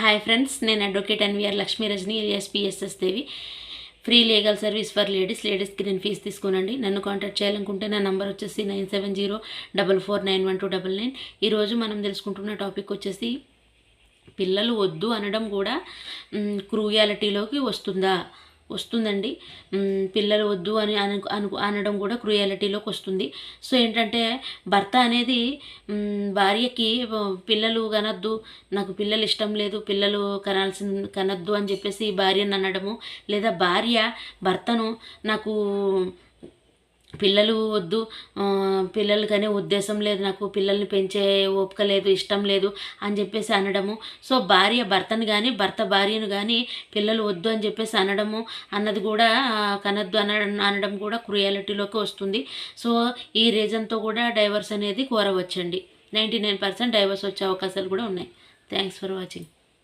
Hi friends, నేను advocate NVR Lakshmi Rajani alias PSS Devi. Free legal service for లేడీస్కి నేను fee తీసుకోనండి. నన్ను కాంటాక్ట్ చేయాలనుకుంటే నా నంబర్ వచ్చేసి 9704491299. ఈరోజు మనం తెలుసుకుంటున్న టాపిక్ వచ్చేసి పిల్లలు వద్దు అనడం కూడా క్రూయాలిటీలోకి వస్తుందండి. పిల్లలు వద్దు అని అనడం కూడా క్రూయాలిటీలోకి వస్తుంది. సో ఏంటంటే భర్త అనేది భార్యకి పిల్లలు కనద్దు, నాకు పిల్లలు ఇష్టం లేదు, పిల్లలు కనద్దు అని చెప్పేసి భార్యను అనడము, లేదా భార్య భర్తను నాకు పిల్లలు వద్దు, పిల్లలు కానీ ఉద్దేశం లేదు, నాకు పిల్లల్ని పెంచే ఓపిక లేదు, ఇష్టం లేదు అని చెప్పేసి అనడము. సో భార్య భర్తను కానీ భర్త భార్యను కానీ పిల్లలు వద్దు అని చెప్పేసి అన్నది కూడా కనద్దు అనడం కూడా క్రూయాలిటీలోకి వస్తుంది. సో ఈ రీజన్తో కూడా డైవర్స్ అనేది కోరవచ్చండి. 99% డైవర్స్ వచ్చే అవకాశాలు కూడా ఉన్నాయి. Thanks for watching.